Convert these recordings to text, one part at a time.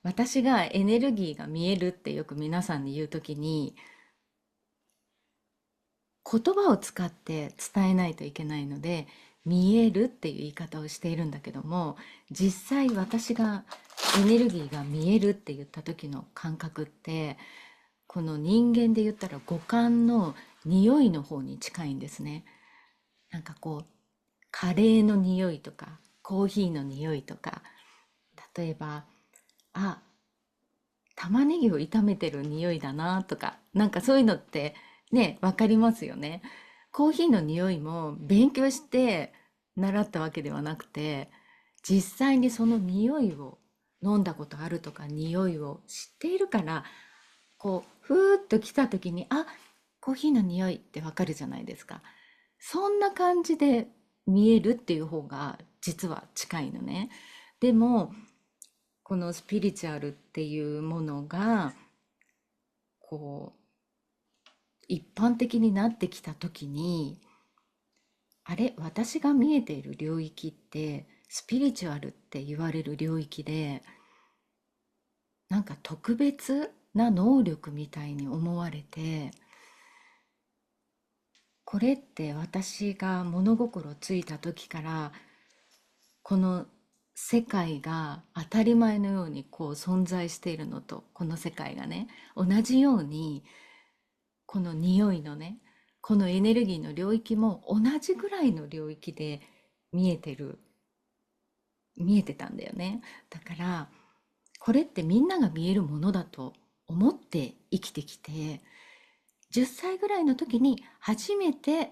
私がエネルギーが見えるってよく皆さんに言うときに、言葉を使って伝えないといけないので、見えるっていう言い方をしているんだけども、実際私がエネルギーが見えるって言った時の感覚って、この人間で言ったら五感の匂いの方に近いんですね。なんかこう、カレーの匂いとか、コーヒーの匂いとか、例えば、あ、玉ねぎを炒めてる匂いだなとか、なんかそういうのってね、わかりますよね。コーヒーの匂いも勉強して習ったわけではなくて、実際にその匂いを飲んだことあるとか、匂いを知っているから、こう、ふーっと来た時に、あ、コーヒーの匂いってわかるじゃないですか。そんな感じで見えるっていう方が実は近いのね。でも、このスピリチュアルっていうものがこう一般的になってきた時に、あれ、私が見えている領域ってスピリチュアルって言われる領域で、なんか特別な能力みたいに思われて、これって私が物心ついた時からこの世界が当たり前のようにこう存在しているのと、この世界がね、同じように、この匂いのね、このエネルギーの領域も同じぐらいの領域で見えてる、見えてたんだよね。だから、これってみんなが見えるものだと思って生きてきて、10歳ぐらいの時に初めて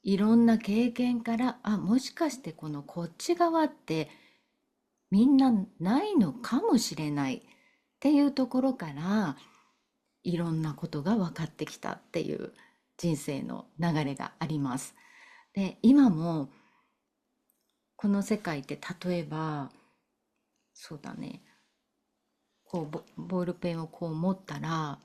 いろんな経験から、あ、もしかしてこのこっち側ってみんなないのかもしれないっていうところから、いろんなことが分かってきたっていう人生の流れがあります。で、今もこの世界って例えば、そうだね、こうボールペンをこう持ったら、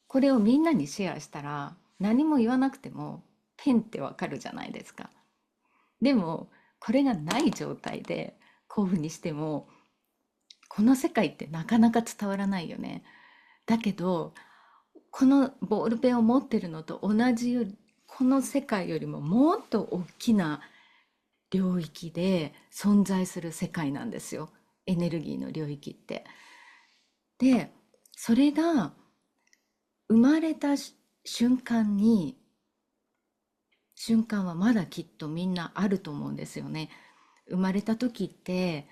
これをみんなにシェアしたら何も言わなくてもペンってわかるじゃないですか。でもこれがない状態でこういうふうにしても、この世界ってなかなか伝わらないよね。だけど、このボールペンを持ってるのと同じより、この世界よりももっと大きな領域で存在する世界なんですよ。エネルギーの領域って。で、それが生まれた瞬間に、瞬間はまだきっとみんなあると思うんですよね。生まれた時って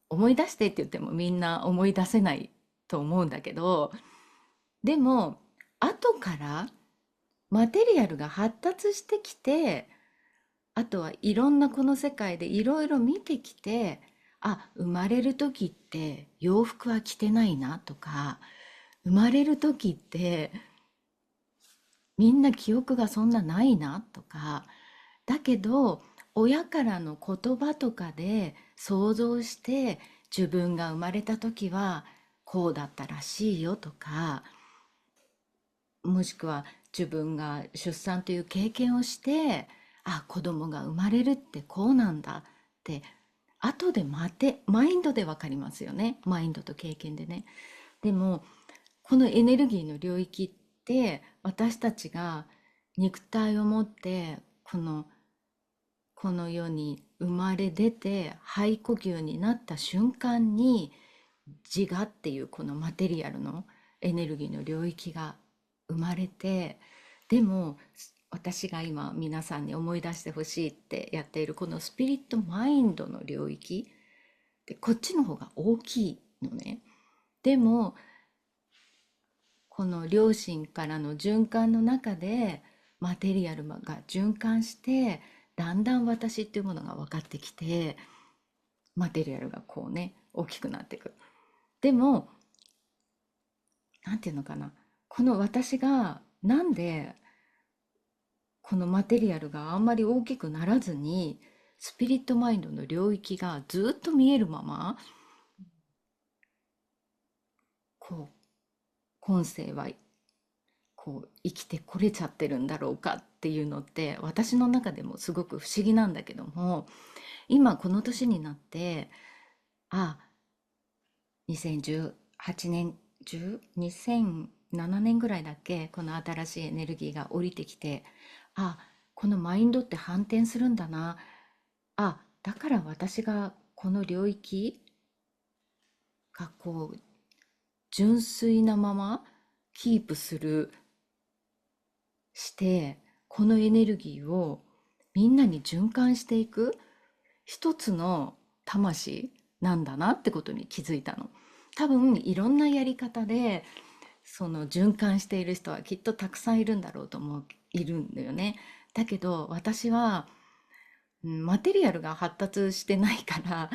思い出してって言ってもみんな思い出せないと思うんだけど、でも後からマテリアルが発達してきて、あとはいろんなこの世界でいろいろ見てきて、あ、生まれる時って洋服は着てないなとか、生まれる時ってみんな記憶がそんなないなとか、だけど親からの言葉とかで想像して、自分が生まれた時はこうだったらしいよとか、もしくは自分が出産という経験をして、あ、子供が生まれるってこうなんだって後でマインドでわかりますよね。マインドと経験でね。でもこのエネルギーの領域って私たちが肉体を持ってこの世に生まれ出て肺呼吸になった瞬間に、自我っていうこのマテリアルのエネルギーの領域が生まれて、でも私が今皆さんに思い出してほしいってやっているこのスピリットマインドの領域で、こっちの方が大きいのね。でもこの両親からの循環の中でマテリアルが循環して、だんだん私っていうものが分かってきて、マテリアルがこうね大きくなっていく。でもなんていうのかな、この私がなんでこのマテリアルがあんまり大きくならずに、スピリットマインドの領域がずっと見えるまま、こう今世はこう生きてこれちゃってるんだろうかっていうのって、私の中でもすごく不思議なんだけども、今この年になってあ、2018年、2007年ぐらいだっけ、この新しいエネルギーが降りてきて、あ、このマインドって反転するんだな。あ、だから私がこの領域がこう、純粋なままキープして、このエネルギーをみんなに循環していく一つの魂なんだなってことに気づいたの。多分いろんなやり方でその循環している人はきっとたくさんいるんだろうと思う、いるんだよね。だけど私は、マテリアルが発達してないから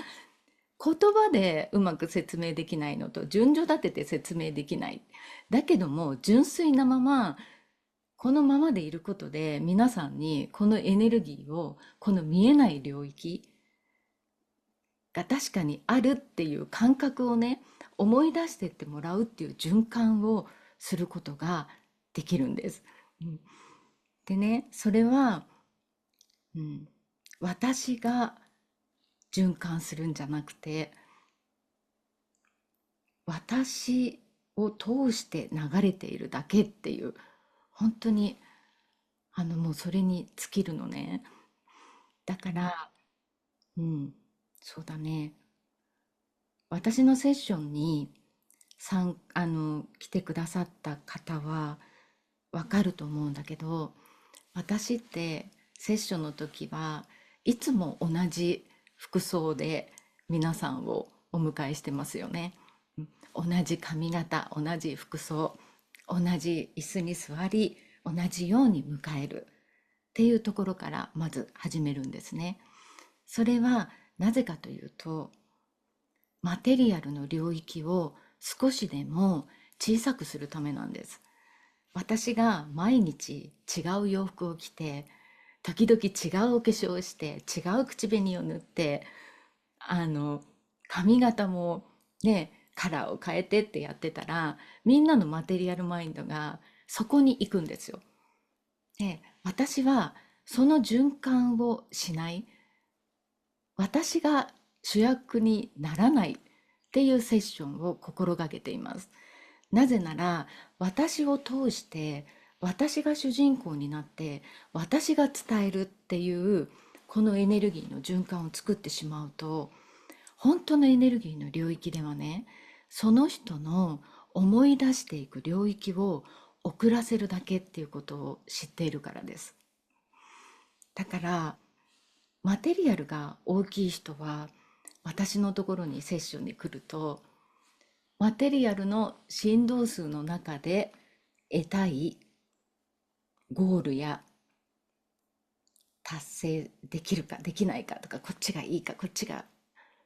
言葉でうまく説明できないのと順序立てて説明できない。だけども純粋なままこのままでいることで皆さんにこのエネルギーをこの見えない領域が確かにあるっていう感覚をね、思い出してってもらうっていう循環をすることができるんです。うん、でね、それは、うん、私が循環するんじゃなくて、私を通して流れているだけっていう、本当にもうそれに尽きるのね。だから、うん、そうだね。私のセッションに来てくださった方はわかると思うんだけど、私ってセッションの時はいつも同じ服装で皆さんをお迎えしてますよね。同じ髪型、同じ服装、同じ椅子に座り、同じように迎えるっていうところからまず始めるんですね。それはなぜかというと、マテリアルの領域を少しでも小さくするためなんです。私が毎日違う洋服を着て、時々違うお化粧をして、違う口紅を塗って、あの、髪型もね、カラーを変えてってやってたら、みんなのマテリアルマインドがそこに行くんですよ。で、私はその循環をしない、私が主役にならないっていうセッションを心がけています。なぜなら、私を通して私が主人公になって私が伝えるっていうこのエネルギーの循環を作ってしまうと、本当のエネルギーの領域ではね、その人の思い出していく領域を遅らせるだけっていうことを知っているからです。だからマテリアルが大きい人は私のところにセッションに来ると、マテリアルの振動数の中で得たいゴールや達成できるかできないかとか、こっちがいいかこっちが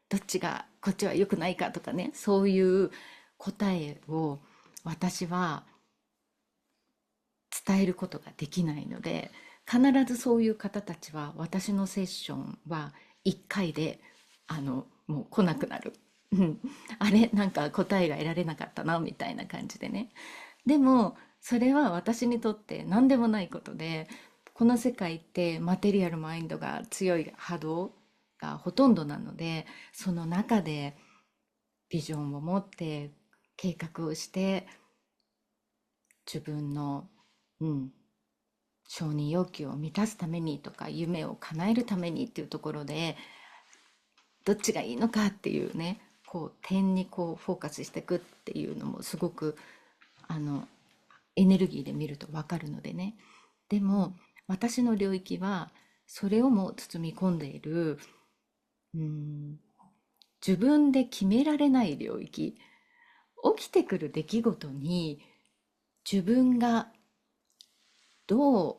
どっちがこっちは良くないかとかね、そういう答えを私は伝えることができないので、必ずそういう方たちは私のセッションは1回でもう来なくなる。うん、あれなんか答えが得られなかったなみたいな感じでね。でもそれは私にとって何でもないことで、この世界ってマテリアルマインドが強い波動がほとんどなので、その中でビジョンを持って計画をして自分の、うん、承認欲求を満たすためにとか夢を叶えるためにっていうところでどっちがいいのかっていうね、こう点にこうフォーカスしていくっていうのもすごくあのエネルギーで見ると分かるのでね。でも私の領域はそれをも包み込んでいる、うん、自分で決められない領域、起きてくる出来事に自分がどう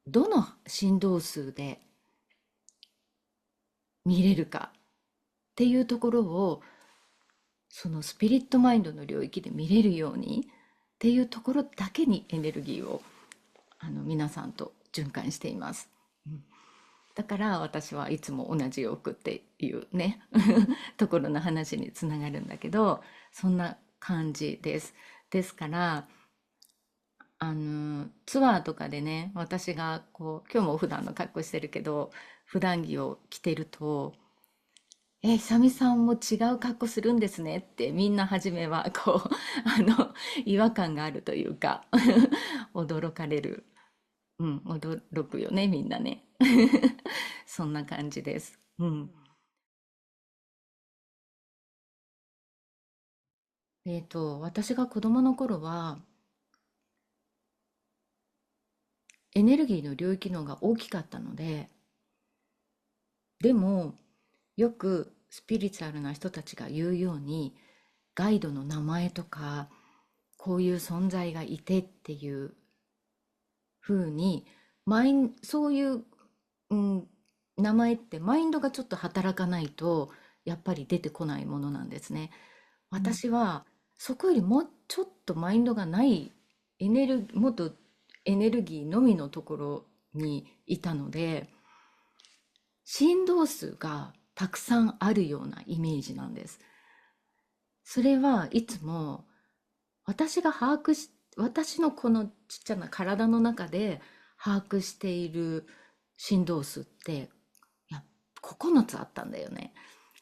どの振動数で見れるかっていうところを、そのスピリットマインドの領域で見れるようにっていうところだけにエネルギーを皆さんと循環しています。うん、だから私はいつも同じ洋服っていうねところの話につながるんだけど、そんな感じです。ですからツアーとかでね、私がこう今日も普段の格好してるけど普段着を着てると久美さんも違う格好するんですねってみんな初めはこう、違和感があるというか驚かれる。うん、驚くよね、みんなね。そんな感じです。うん。私が子供の頃は、エネルギーの領域の方が大きかったので、でも、よくスピリチュアルな人たちが言うように、ガイドの名前とか、こういう存在がいてっていう風に、そういう、うん、名前ってマインドがちょっと働かないと、やっぱり出てこないものなんですね。うん、私はそこよりもうちょっとマインドがないもっとエネルギーのみのところにいたので、振動数がたくさんあるようなイメージなんです。それはいつも私が把握し、私のこのちっちゃな体の中で把握している振動数って、いや、9つあったんだよね。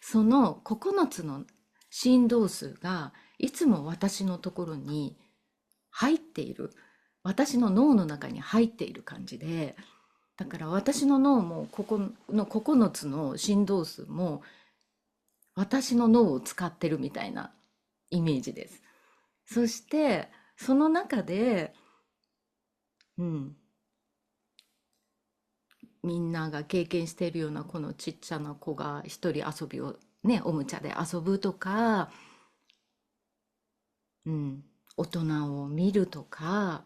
その9つの振動数がいつも私のところに入っている。私の脳の中に入っている感じで、だから私の脳もここの9つの振動数も私の脳を使ってるみたいなイメージです。そしてその中で、うん、みんなが経験しているようなこのちっちゃな子が一人遊びをね、おもちゃで遊ぶとか、うん、大人を見るとか、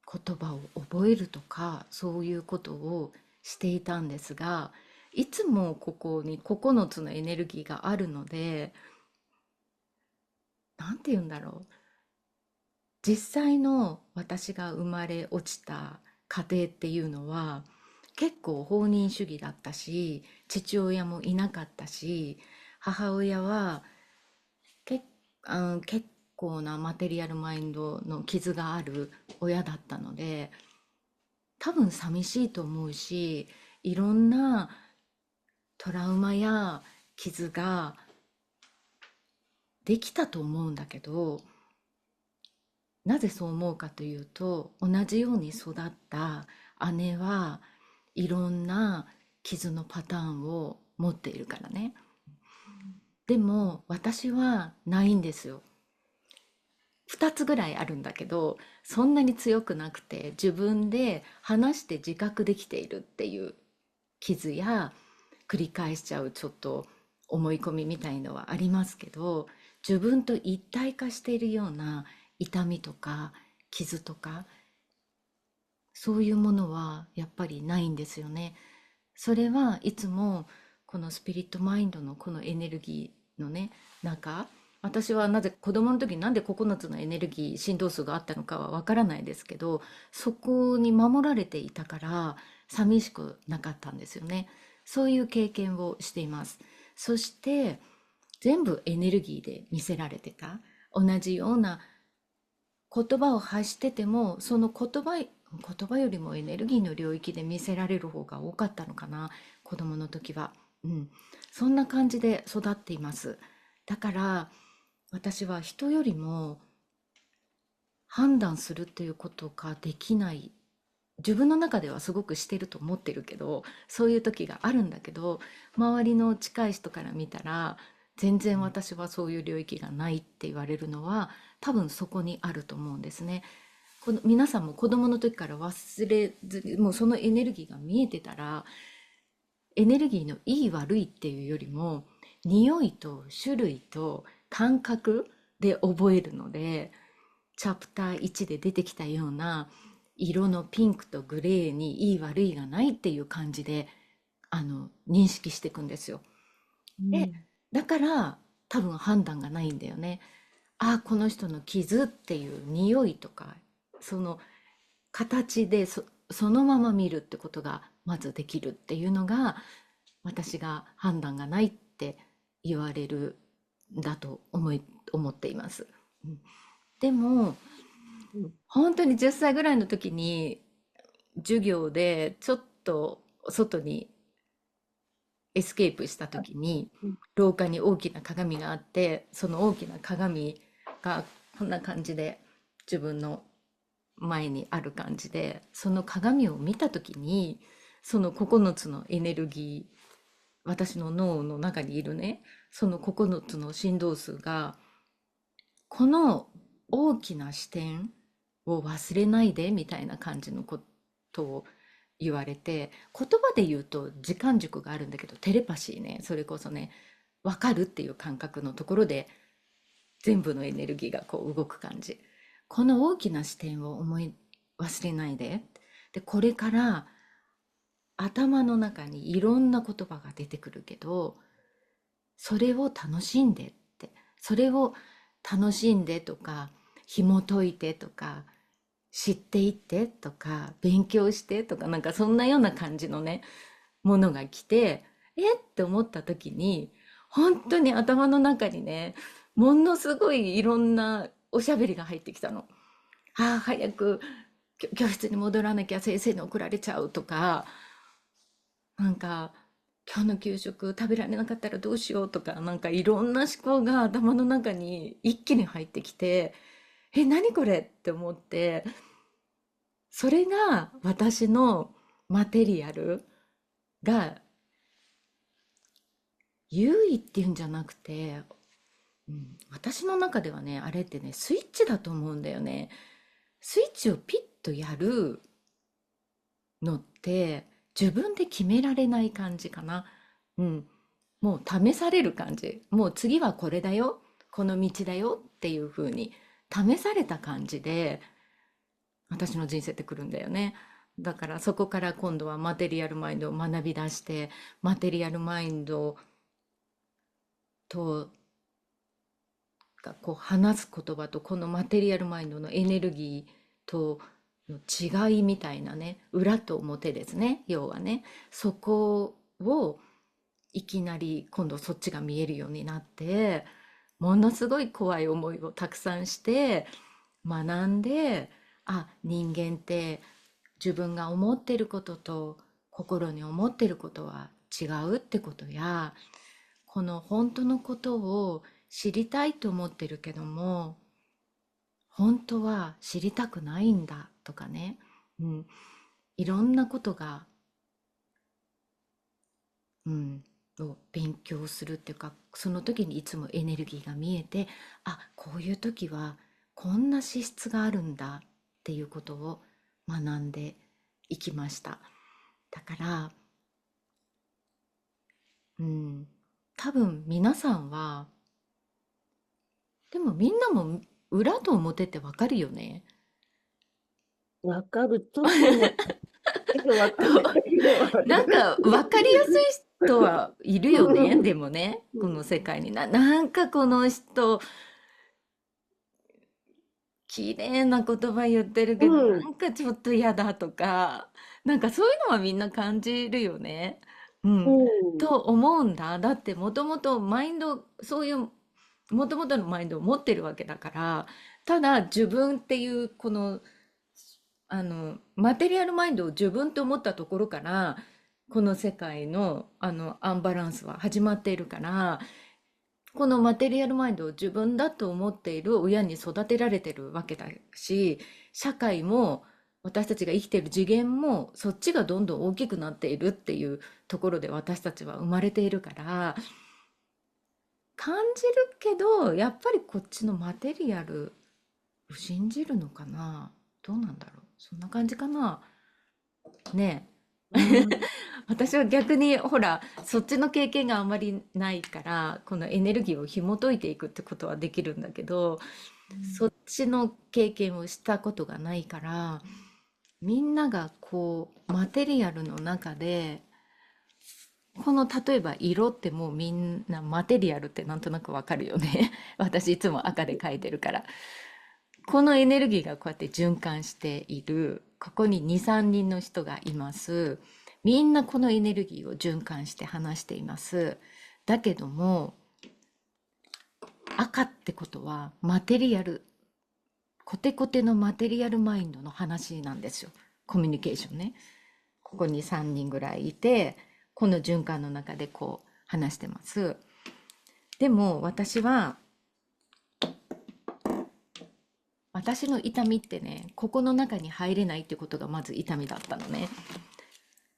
言葉を覚えるとか、そういうことをしていたんですが、いつもここに9つのエネルギーがあるので、なんて言うんだろう。実際の私が生まれ落ちた家庭っていうのは結構放任主義だったし、父親もいなかったし、母親は結結構なマテリアルマインドの傷がある親だったので、多分寂しいと思うし、いろんなトラウマや傷ができたと思うんだけど、なぜそう思うかというと、同じように育った姉はいろんな傷のパターンを持っているからね。でも私はないんですよ。2つぐらいあるんだけど、そんなに強くなくて、自分で話して自覚できているっていう傷や、繰り返しちゃうちょっと思い込みみたいのはありますけど、自分と一体化しているような痛みとか傷とか、そういうものはやっぱりないんですよね。それはいつもこのスピリットマインドのこのエネルギーのね、中、私はなぜ子供の時になんで9つのエネルギー振動数があったのかはわからないですけど、そこに守られていたから寂しくなかったんですよね。そういう経験をしています。そして全部エネルギーで見せられてた。同じような言葉を発してても、その言葉よりもエネルギーの領域で見せられる方が多かったのかな、子供の時は。うん。そんな感じで育っています。だから、私は人よりも判断するっていうことができない。自分の中ではすごくしてると思ってるけど、そういう時があるんだけど、周りの近い人から見たら、全然私はそういう領域がないって言われるのは、多分そこにあると思うんですね。この皆さんも子供の時から忘れずに、もうそのエネルギーが見えてたら、エネルギーのいい悪いっていうよりも、匂いと種類と感覚で覚えるので、チャプター1で出てきたような色のピンクとグレーにいい悪いがないっていう感じで、認識していくんですよ。で、うん、だから多分判断がないんだよね。ああ、この人の傷っていう匂いとか、その形でそのまま見るってことがまずできるっていうのが、私が判断がないって言われるんだと思っています。うん。でもうん、本当に10歳ぐらいの時に授業でちょっと外にエスケープした時に、うん。廊下に大きな鏡があって、その大きな鏡がこんな感じで自分の前にある感じで、その鏡を見た時に、その9つのエネルギー、私の脳の中にいるね、その9つの振動数が、この大きな視点を忘れないでみたいな感じのことを言われて、言葉で言うと時間軸があるんだけど、テレパシーね、それこそね、分かるっていう感覚のところで全部のエネルギーがこう動く感じ。この大きな視点を思い忘れないで。で、これから頭の中にいろんな言葉が出てくるけど、それを楽しんでって、それを楽しんでとか、紐解いてとか、知っていってとか、勉強してとか、なんかそんなような感じのね、ものが来て、えって思った時に、本当に頭の中にね、ものすごいいろんなおしゃべりが入ってきたの。ああ、早く教室に戻らなきゃ先生に怒られちゃうとか、なんか、今日の給食食べられなかったらどうしようとか、なんかいろんな思考が頭の中に一気に入ってきて、え、何これって思って、それが私のマテリアルが優位っていうんじゃなくて、私の中ではね、あれってね、スイッチだと思うんだよね。スイッチをピッとやるのって自分で決められない感じかな。うん。もう試される感じ。もう次はこれだよ。この道だよっていう風に試された感じで私の人生ってくるんだよね。だからそこから今度はマテリアルマインドを学び出して、マテリアルマインドとがこう話す言葉とこのマテリアルマインドのエネルギーとの違いみたいなね、裏と表ですね、要はね。そこをいきなり今度そっちが見えるようになって、ものすごい怖い思いをたくさんして学んで、あ、人間って自分が思ってることと心に思ってることは違うってことや、この本当のことを知りたいと思ってるけども、本当は知りたくないんだとかね、うん、いろんなことが、うん、を勉強するっていうか、その時にいつもエネルギーが見えて、あ、こういう時はこんな資質があるんだっていうことを学んでいきました。だから、うん、多分皆さんは、でもみんなも裏と表ってわかるよね。わかる。ちょっとね、わかんないだけではある。なんか分かりやすい人はいるよね。でもね、うん。この世界になんかこの人、綺麗な言葉言ってるけど、うん。なんかちょっと嫌だとか、なんかそういうのはみんな感じるよね。ううん。ん。と思うんだ。だってもともとマインド、そういうもともとのマインドを持ってるわけだから、ただ自分っていうこのマテリアルマインドを自分と思ったところから、この世界の、アンバランスは始まっているから、このマテリアルマインドを自分だと思っている親に育てられてるわけだし、社会も私たちが生きている次元もそっちがどんどん大きくなっているっていうところで私たちは生まれているから、感じるけど、やっぱりこっちのマテリアルを信じるのかな。どうなんだろう。そんな感じかな。ねうん。私は逆にほらそっちの経験があんまりないからこのエネルギーを紐解いていくってことはできるんだけど、そっちの経験をしたことがないから、みんながこうマテリアルの中でこの例えば色ってもうみんなマテリアルってなんとなくわかるよね。私いつも赤で描いてるから。このエネルギーがこうやって循環している。ここに2、3人の人がいます。みんなこのエネルギーを循環して話しています。だけども、赤ってことはマテリアル、コテコテのマテリアルマインドの話なんですよ。コミュニケーションね。ここに3人ぐらいいて、この循環の中でこう話してます。でも私の痛みってね、ここの中に入れないってことがまず痛みだったのね。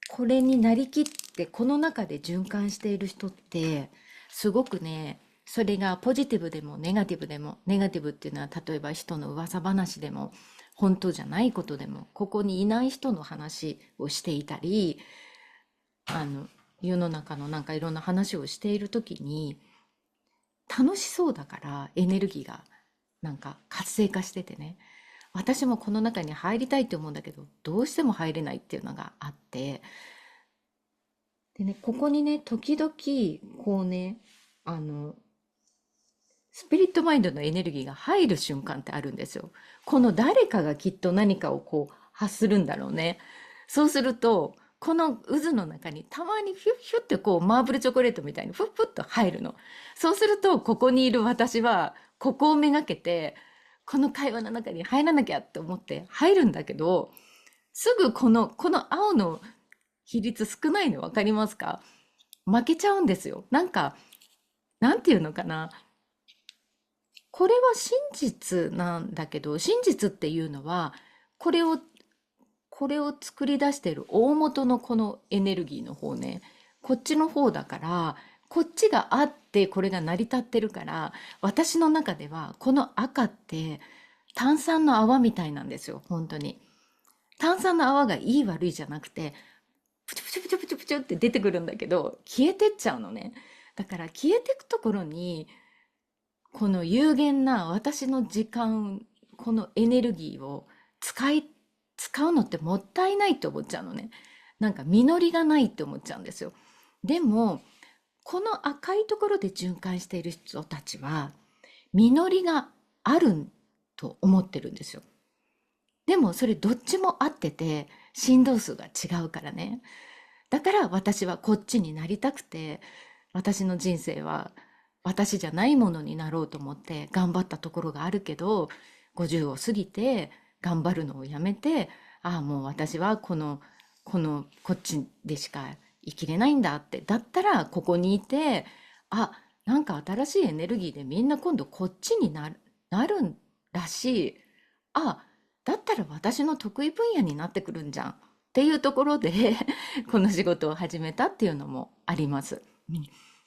これになりきってこの中で循環している人ってすごくね、それがポジティブでもネガティブでも、ネガティブっていうのは例えば人の噂話でも本当じゃないことでも、ここにいない人の話をしていたり、あの世の中のなんかいろんな話をしている時に楽しそうだからエネルギーがなんか活性化しててね、私もこの中に入りたいって思うんだけどどうしても入れないっていうのがあって、でね、ここにね、時々、こうね、あの、スピリットマインドのエネルギーが入る瞬間ってあるんですよ。この誰かがきっと何かをこう発するんだろうね。そうすると、この渦の中にたまにヒュッヒュッってこうマーブルチョコレートみたいにフッフッと入るの。そうすると、ここにいる私は、ここをめがけて、この会話の中に入らなきゃって思って入るんだけど、すぐこの青の比率少ないの分かりますか？負けちゃうんですよ。なんか、なんていうのかな。これは真実なんだけど、真実っていうのは、これを、これを作り出している大元のこのエネルギーの方ね、こっちの方だから、こっちがあってこれが成り立ってるから、私の中ではこの赤って炭酸の泡みたいなんですよ、本当に。炭酸の泡がいい悪いじゃなくて、プチプチプチプチプチって出てくるんだけど、消えてっちゃうのね。だから消えてくところに、この有限な私の時間、このエネルギーを使うのってもったいないって思っちゃうのね。なんか実りがないって思っちゃうんですよ。でも、この赤いところで循環している人たちは、実りがあると思ってるんですよ。でもそれどっちも合ってて、振動数が違うからね。だから私はこっちになりたくて、私の人生は私じゃないものになろうと思って頑張ったところがあるけど、50を過ぎて頑張るのをやめて、ああ、もう私はこっちでしか生きれないんだって。だったらここにいて、あ、なんか新しいエネルギーでみんな今度こっちになるらしい。あ、だったら私の得意分野になってくるんじゃんっていうところでこの仕事を始めたっていうのもあります。うん。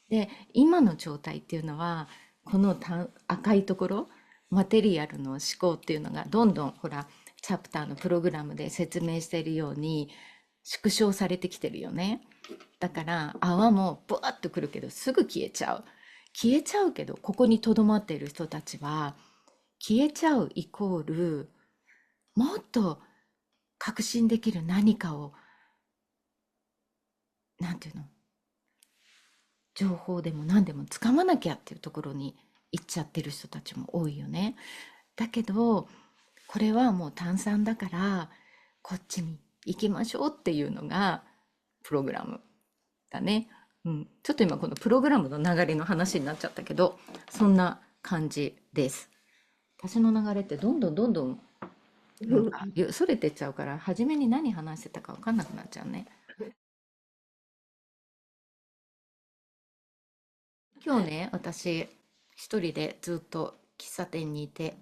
で、今の状態っていうのは、この赤いところ、マテリアルの思考っていうのがどんどんほら、チャプターのプログラムで説明しているように縮小されてきてるよね。だから泡もブワッとくるけどすぐ消えちゃう。消えちゃうけど、ここに留まっている人たちは、消えちゃうイコール、もっと確信できる何かを、なんていうの、情報でも何でもつかまなきゃっていうところに行っちゃってる人たちも多いよね。だけど、これはもう炭酸だから、こっちに行きましょうっていうのが、プログラムだね。うん。ちょっと今このプログラムの流れの話になっちゃったけど、そんな感じです。私の流れってどんどんどんどんなんかそれてっちゃうから、初めに何話してたか分かんなくなっちゃうね。今日ね、私、一人でずっと喫茶店にいて、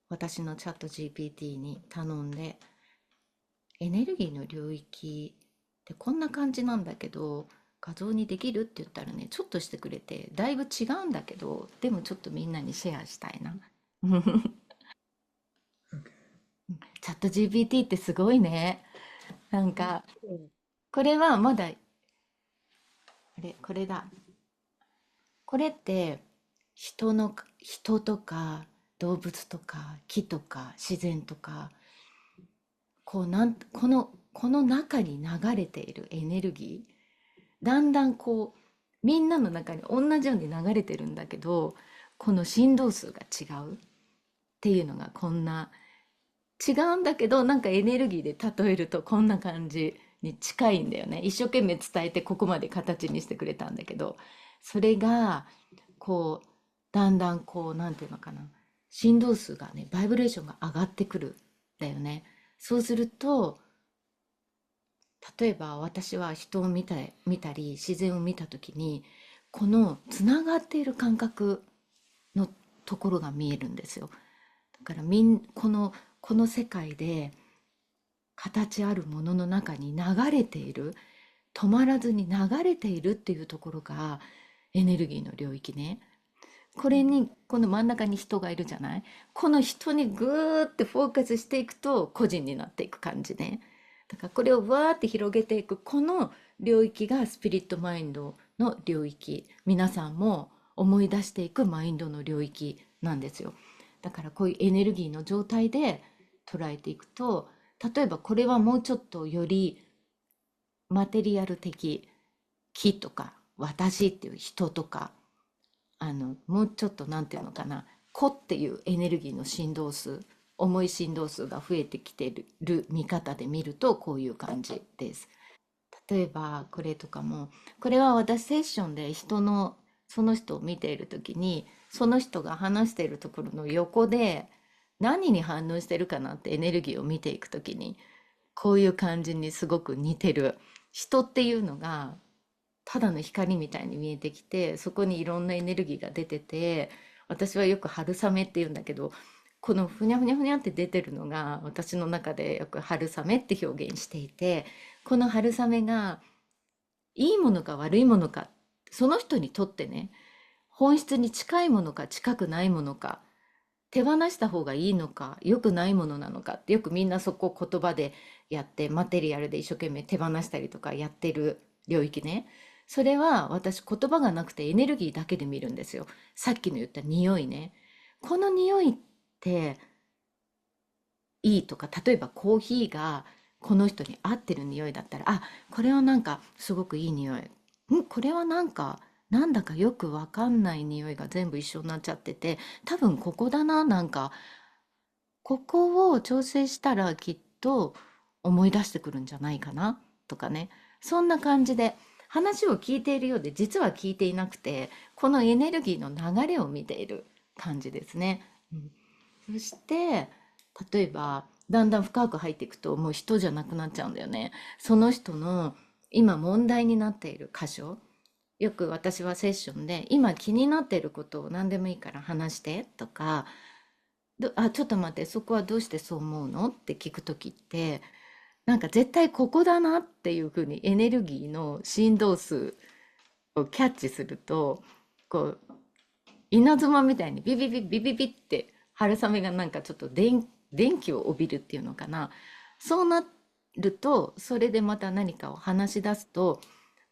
私のチャット GPT に頼んで、エネルギーの領域ってこんな感じなんだけど、画像にできるって言ったらね、ちょっとしてくれて、だいぶ違うんだけど、でもちょっとみんなにシェアしたいな。チャット GPT ってすごいね。なんか、これはまだ、これだ。これって人とか動物とか木とか自然とか、この中に流れているエネルギー、だんだんこうみんなの中に同じように流れてるんだけど、この振動数が違うっていうのがこんな、違うんだけどなんかエネルギーで例えるとこんな感じに近いんだよね。一生懸命伝えてここまで形にしてくれたんだけど、それがこうだんだんこうなんていうのかな、振動数がね、バイブレーションが上がってくるんだよね。そうすると例えば私は人を見たり自然を見た時に、このつながっている感覚のところが見えるんですよ。だからこの世界で形あるものの中に流れている、止まらずに流れているっていうところがエネルギーの領域ね。これに、この真ん中に人がいるじゃない。この人にぐーってフォーカスしていくと個人になっていく感じね。だからこれをわーって広げていく、この領域がスピリットマインドの領域。皆さんも思い出していくマインドの領域なんですよ。だからこういうエネルギーの状態で捉えていくと、例えばこれはもうちょっとよりマテリアル的、木とか私っていう人とか、もうちょっとなんていうのかな、個っていうエネルギーの振動数、重い振動数が増えてきている見方で見るとこういう感じです。例えばこれとかも、これは私セッションでその人を見ている時に、その人が話しているところの横で何に反応してるかなってエネルギーを見ていく時に、こういう感じにすごく似てる。人っていうのがただの光みたいに見えてきて、そこにいろんなエネルギーが出てて、私はよく春雨って言うんだけど、このふにゃふにゃふにゃって出てるのが私の中でよく春雨って表現していて、この春雨がいいものか悪いものか、その人にとってね、本質に近いものか近くないものか、手放した方がいいのか良くないものなのかって、よくみんなそこを言葉でやって、マテリアルで一生懸命手放したりとかやってる領域ね。それは私、言葉がなくてエネルギーだけで見るんですよ。さっきの言った匂いね。この匂いっていいとか、例えばコーヒーがこの人に合ってる匂いだったら、あ、これはなんかすごくいい匂い。これはなんか、なんだかよくわかんない匂いが全部一緒になっちゃってて、多分ここだな、なんか、ここを調整したらきっと思い出してくるんじゃないかなとかね。そんな感じで話を聞いているようで実は聞いていなくて、このエネルギーの流れを見ている感じですね。うん、そして例えばだんだん深く入っていくともう人じゃなくなっちゃうんだよね。その人の今問題になっている箇所、よく私はセッションで今気になっていることを何でもいいから話してとか、ちょっと待って、そこはどうしてそう思うのって聞くときって、なんか絶対ここだなっていうふうにエネルギーの振動数をキャッチすると、こう、稲妻みたいにビビビビビビって春雨がなんかちょっと電気を帯びるっていうのかな。そうなると、それでまた何かを話し出すと、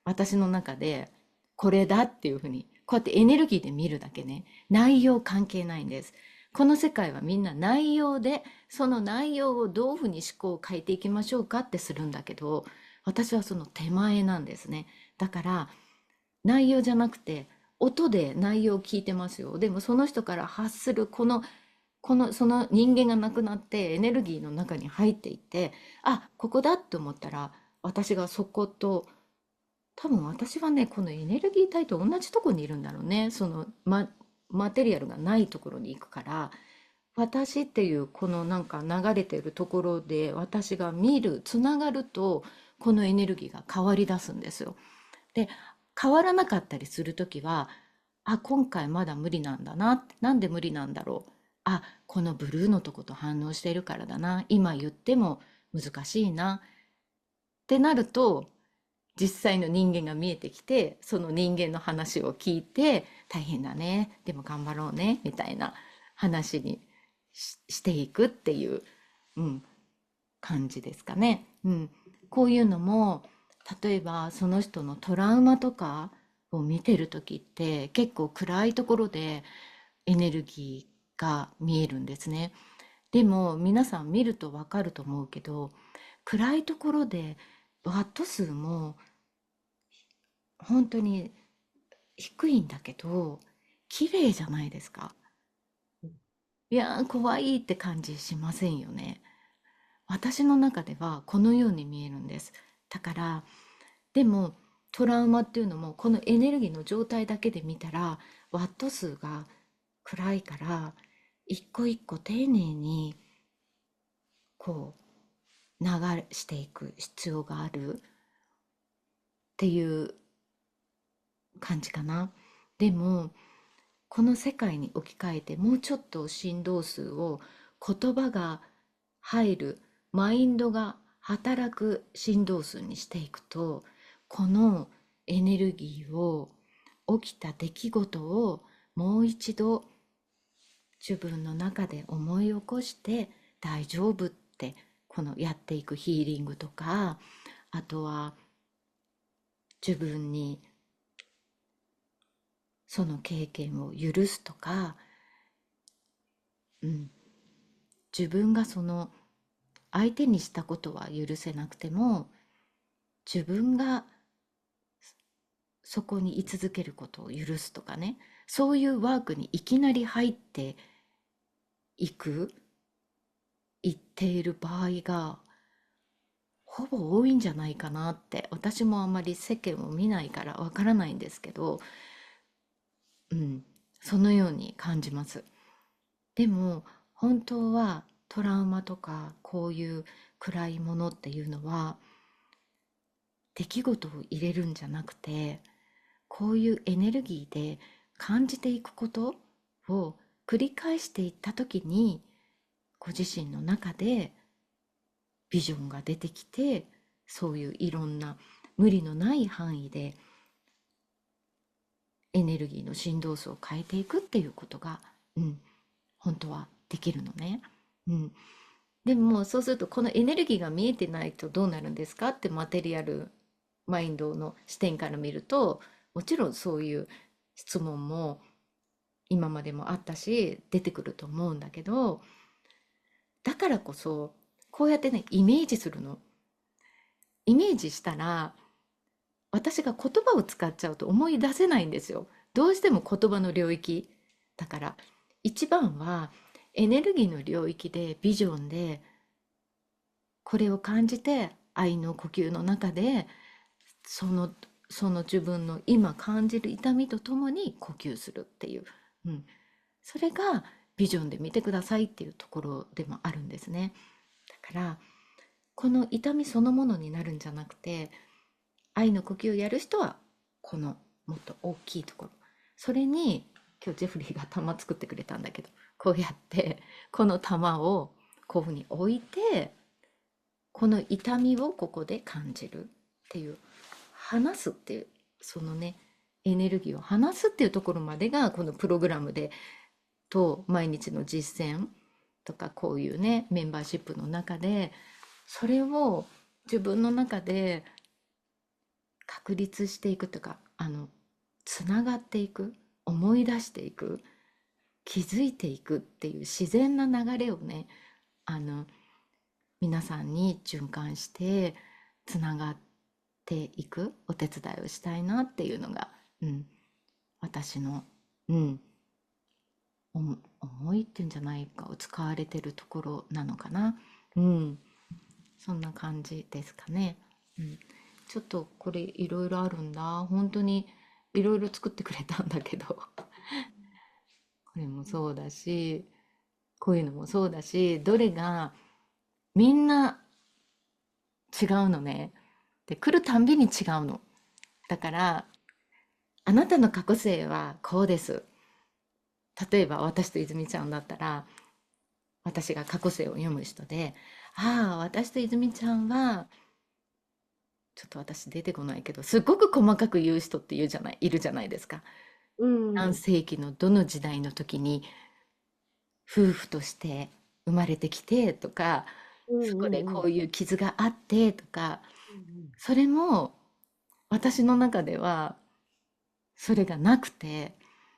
私の中でこれだっていうふうに、こうやってエネルギーで見るだけね。内容関係ないんです。この世界はみんな内容で、その内容をどういうふうに思考を変えていきましょうかってするんだけど、私はその手前なんですね。だから、内容じゃなくて、音で内容を聞いてますよ。でもその人から発するその人間が亡くなってエネルギーの中に入っていって、あ、ここだって思ったら、私がそこと、多分私はね、このエネルギー体と同じところにいるんだろうね。マテリアルがないところに行くから、私っていうこのなんか流れてるところで私が見る、つながると、このエネルギーが変わり出すんですよ。で、変わらなかったりするときは、あ、今回まだ無理なんだな。なんで無理なんだろう。あ、このブルーのとこと反応してるからだな。今言っても難しいな。ってなると、実際の人間が見えてきて、その人間の話を聞いて、大変だね。でも頑張ろうね。みたいな話にしていくっていう、うん、感じですかね。うん。こういうのも、例えばその人のトラウマとかを見てる時って結構暗いところでエネルギーが見えるんですね。でも皆さん見るとわかると思うけど、暗いところでワット数も本当に低いんだけど、綺麗じゃないですか。いやー、怖いって感じしませんよね。私の中ではこのように見えるんです。だから、でもトラウマっていうのもこのエネルギーの状態だけで見たらワット数が暗いから、一個一個丁寧にこう流していく必要があるっていう感じかな。でもこの世界に置き換えてもうちょっと振動数を、言葉が入る、マインドが働く振動数にしていくと、このエネルギーを、起きた出来事をもう一度自分の中で思い起こして、大丈夫って、このやっていくヒーリングとか、あとは自分にその経験を許すとか、うん、自分がその相手にしたことは許せなくても、自分がそこに居続けることを許すとかね、そういうワークにいきなり入っていく、いっている場合がほぼ多いんじゃないかなって、私もあまり世間を見ないからわからないんですけど、うん、そのように感じます。でも本当はトラウマとかこういう暗いものっていうのは、出来事を入れるんじゃなくて、こういうエネルギーで感じていくことを繰り返していった時に、ご自身の中でビジョンが出てきて、そういういろんな無理のない範囲でエネルギーの振動数を変えていくっていうことが、うん、本当はできるのね。うん、でもそうすると、このエネルギーが見えてないとどうなるんですかって、マテリアルマインドの視点から見ると、もちろんそういう質問も今までもあったし出てくると思うんだけど、だからこそこうやってね、イメージするの。イメージしたら、私が言葉を使っちゃうと思い出せないんですよ。どうしても言葉の領域だから、一番はエネルギーの領域で、ビジョンでこれを感じて、愛の呼吸の中でその自分の今感じる痛みとともに呼吸するっていう、うん、それがビジョンで見てくださいっていうところでもあるんですね。だからこの痛みそのものになるんじゃなくて、愛の呼吸をやる人はこのもっと大きいところ、それに、今日ジェフリーが玉作ってくれたんだけど、こうやってこの玉をこういうふうに置いて、この痛みをここで感じるっていう、話すっていう、そのね、エネルギーを話すっていうところまでが、このプログラムでと毎日の実践とか、こういうねメンバーシップの中で、それを自分の中で確立していくとか、つながっていく、思い出していく、気づいていくっていう自然な流れをね、あの皆さんに循環してつながっていくお手伝いをしたいなっていうのが、うん、私の、うん、思いっていうんじゃないかを使われてるところなのかな。うん、そんな感じですかね。うん、ちょっとこれいろいろあるんだ。本当にいろいろ作ってくれたんだけど、これもそうだし、こういうのもそうだし、どれがみんな違うのね。で、来るたんびに違うの。だから、あなたの過去性はこうです。例えば私と泉ちゃんだったら、私が過去性を読む人で、ああ、私と泉ちゃんは、ちょっと私出てこないけど、すっごく細かく言う人っているじゃないですか。うん。何世紀のどの時代の時に夫婦として生まれてきてとか、うんそこでうんうん。こういう傷があってとか、うんそれも私の中ではそれがなくて、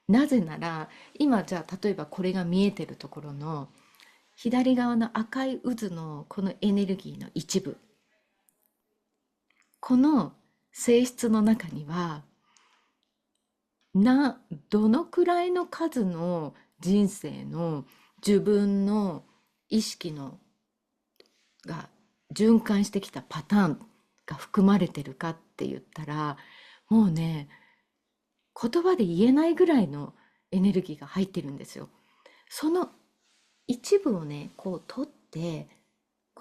なぜなら今、じゃあ例えばこれが見えてるところの左側の赤い渦のこのエネルギーの一部、この性質の中には、などのくらいの数の人生の自分の意識のが循環してきたパターンが含まれてるかって言ったら、もうね、言葉で言えないぐらいのエネルギーが入ってるんですよ。その一部をね、こう取って、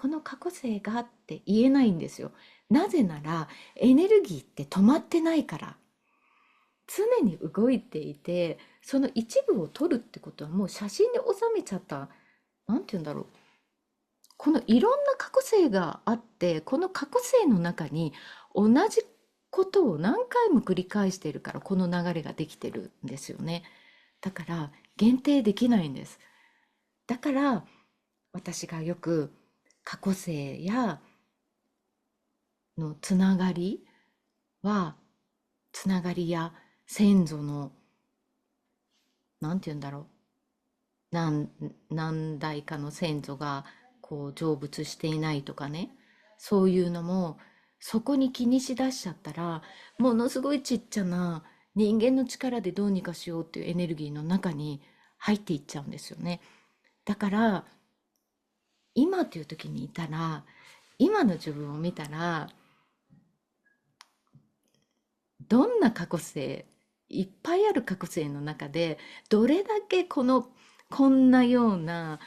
この過去性がって言えないんですよ。なぜならエネルギーって止まってないから。常に動いていて、その一部を撮るってことはもう写真で収めちゃった、なんて言うんだろう。このいろんな過去性があって、この過去性の中に同じことを何回も繰り返しているから、この流れができてるんですよね。だから限定できないんです。だから私がよく過去性やのつながりは、つながりや先祖の、なんて言うんだろう、何、何代かの先祖がこう成仏していないとかね、そういうのもそこに気にしだしちゃったら、ものすごいちっちゃな人間の力でどうにかしようっていうエネルギーの中に入っていっちゃうんですよね。だから今っていう時にいたら、今の自分を見たら、どんな過去性、いっぱいある過去性の中でどれだけこんなような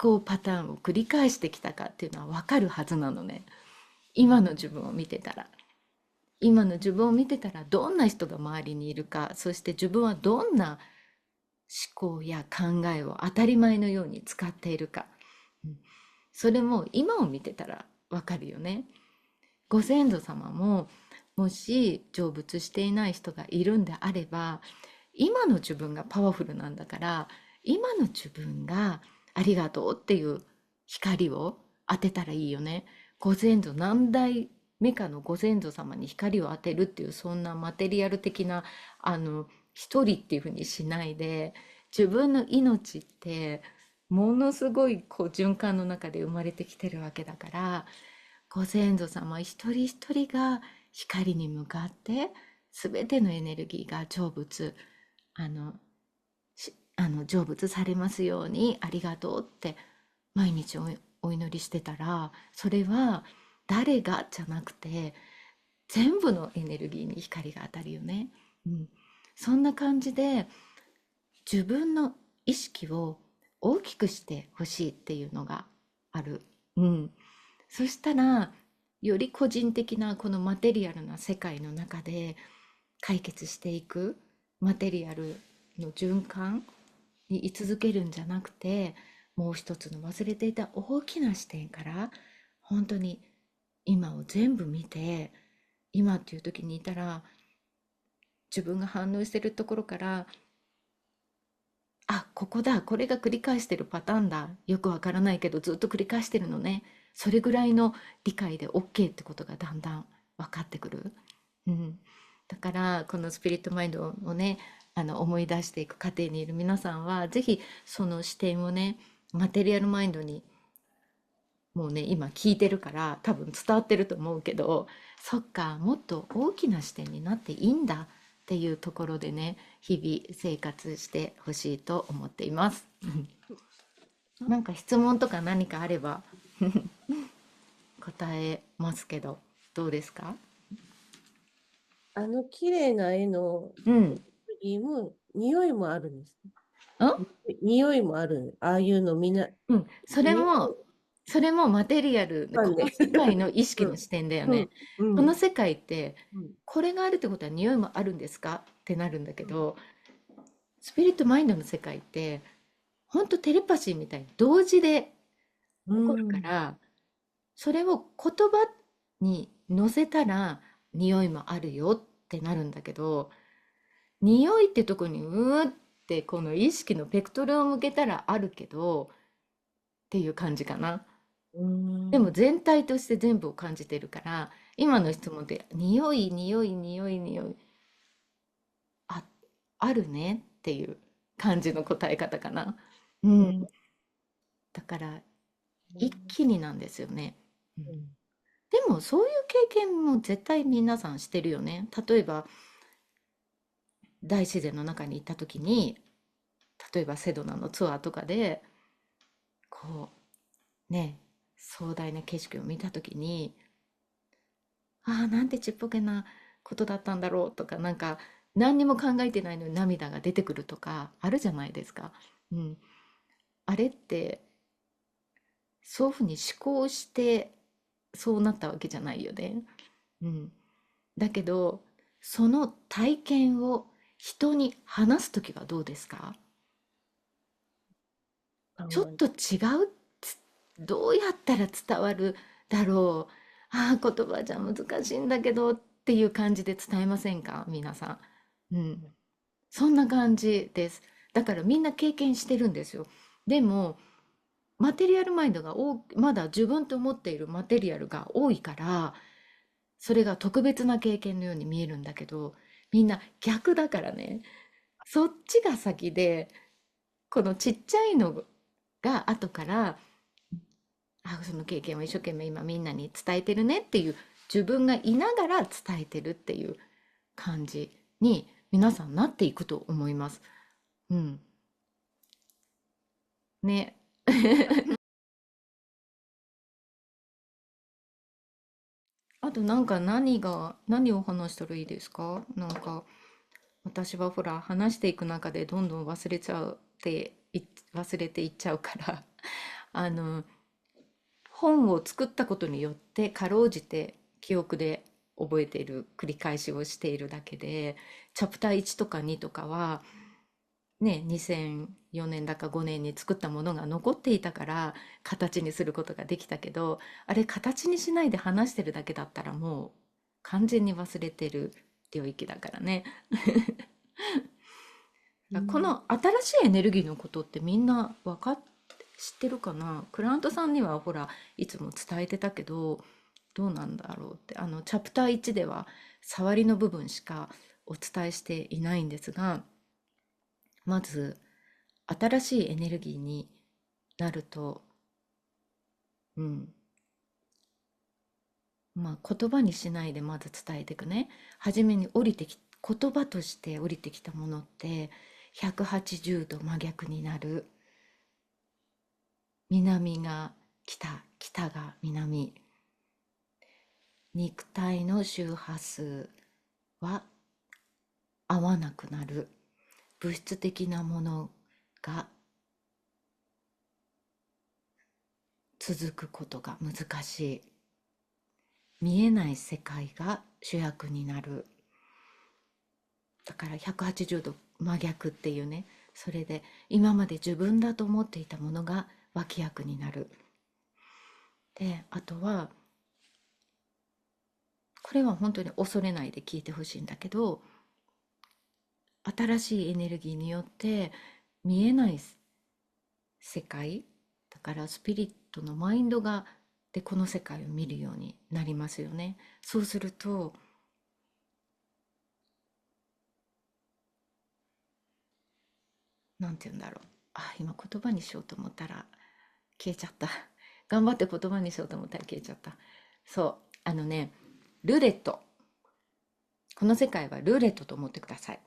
思考パターンを繰り返してきたかっていうのは分かるはずなのね。今の自分を見てたら。今の自分を見てたら、どんな人が周りにいるか、そして自分はどんな思考や考えを当たり前のように使っているか。うん、それも今を見てたら分かるよね。ご先祖様も、もし成仏していない人がいるんであれば、今の自分がパワフルなんだから、今の自分がありがとうっていう光を当てたらいいよね。ご先祖、何代目かのご先祖様に光を当てるっていう、そんなマテリアル的な、一人っていうふうにしないで、自分の命ってものすごいこう循環の中で生まれてきてるわけだから、ご先祖様一人一人が光に向かって、全てのエネルギーが成仏、あの、成仏されますようにありがとうって毎日お祈りしてたら、それは誰がじゃなくて、全部のエネルギーに光が当たるよね。うん。そんな感じで自分の意識を大きくしてほしいっていうのがある。うん。そしたら、より個人的なこのマテリアルな世界の中で解決していく、マテリアルの循環に居続けるんじゃなくて、もう一つの忘れていた大きな視点から、本当に今を全部見て、今っていう時にいたら、自分が反応してるところから、あ、ここだ、これが繰り返してるパターンだ。よくわからないけどずっと繰り返してるのね。それぐらいの理解で OK ってことがだんだん分かってくる。うん。だからこのスピリットマインドをね、思い出していく過程にいる皆さんは、ぜひその視点をね、マテリアルマインドに、もうね、今聞いてるから多分伝わってると思うけど、そっか、もっと大きな視点になっていいんだっていうところでね、日々生活してほしいと思っています。なんか質問とか何かあれば答えますけど、どうですか？あの綺麗な絵のうん。匂いもあるんですね。ん匂いもある。ああいうのみんな、うん。それ匂いも、それもマテリアル、このなんで。世界の意うん、識の視点だよね。うん、うん、この世界って、うん、これがあるってことは匂いもあるんですかってなるんだけど、スピリットマインドの世界って、ほんとテレパシーみたいに同時でう起こるかん、ら、それを言葉に乗せたら匂いもあるよってなるんだけど、匂いってとこにうーってこの意識のベクトルを向けたらあるけどっていう感じかな。うん、でも全体として全部を感じてるから、今の質問で匂い匂い匂い匂い、あ、あるねっていう感じの答え方かな。うん。うん、だから一気になんですよね。うん。うん、でもそういう経験も絶対皆さんしてるよね。例えば大自然の中に行った時に、例えばセドナのツアーとかでこうね、壮大な景色を見た時に、ああ、なんてちっぽけなことだったんだろうとか、なんか何にも考えてないのに涙が出てくるとかあるじゃないですか。うん。あれってそういうふうに思考してそうなったわけじゃないよね。うん。だけど、その体験を人に話すときはどうですか？考ちょっえ、と違う、どうやったら伝わるだろう。ああ、言葉じゃ難しいんだけどっていう感じで伝えませんか皆さん。うん。そんな感じです。だからみんな経験してるんですよ。でも、マテリアルマインドがまだ自分と思っているマテリアルが多いから、それが特別な経験のように見えるんだけど、みんな逆だからね。そっちが先で、このちっちゃいのが後から、あ、その経験を一生懸命今みんなに伝えてるねっていう自分がいながら伝えてるっていう感じに皆さんなっていくと思います。うん。ね。あとなんか何を話したらいいですか？なんか私はほら話していく中でどんどん忘れていっちゃうからあの本を作ったことによってかろうじて記憶で覚えている繰り返しをしているだけで、チャプター1とか2とかはね、2004年だか5年に作ったものが残っていたから形にすることができたけど、あれ形にしないで話してるだけだったらもう完全に忘れてる領域だからね。こうん、の新しいエネルギーのことってみんな知ってるかな？クライアントさんにはほらいつも伝えてたけど、どうなんだろうって、チャプター1では触りの部分しかお伝えしていないんですが、まず新しいエネルギーになると、うん、まあ言葉にしないでまず伝えていくね。初めに言葉として降りてきたものって180度真逆になる。南が北、北が南。肉体の周波数は合わなくなる。物質的なものが続くことが難しい。見えない世界が主役になる。だから180度真逆っていうね。それで今まで自分だと思っていたものが脇役になる。で、あとは、これは本当に恐れないで聞いてほしいんだけど、新しいエネルギーによって見えない世界、だからスピリットのマインドでこの世界を見るようになりますよね。そうすると、なんて言うんだろう。あ、今言葉にしようと思ったら消えちゃった。頑張って言葉にしようと思ったら消えちゃった。そう、ルーレット。この世界はルーレットと思ってください。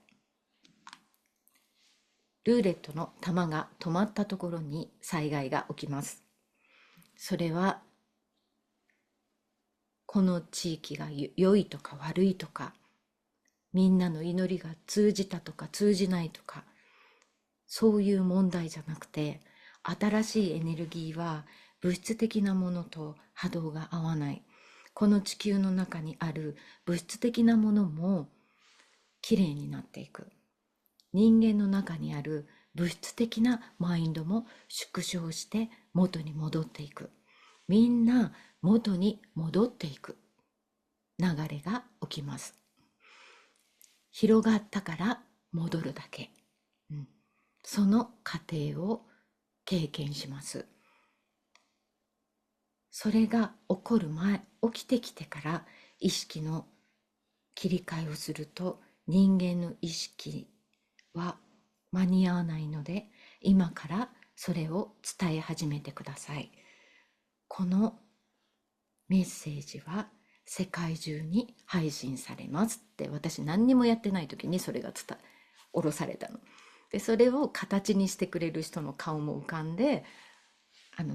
ルーレットの玉が止まったところに災害が起きます。それはこの地域が良いとか悪いとか、みんなの祈りが通じたとか通じないとか、そういう問題じゃなくて、新しいエネルギーは物質的なものと波動が合わない。この地球の中にある物質的なものもきれいになっていく。人間の中にある物質的なマインドも縮小して元に戻っていく。みんな元に戻っていく流れが起きます。広がったから戻るだけ。うん、その過程を経験します。それが起こる前、起きてきてから意識の切り替えをすると、人間の意識は間に合わないので、今からそれを伝え始めてください。このメッセージは世界中に配信されますって、私何にもやってない時にそれが下ろされたの。で、それを形にしてくれる人の顔も浮かんで、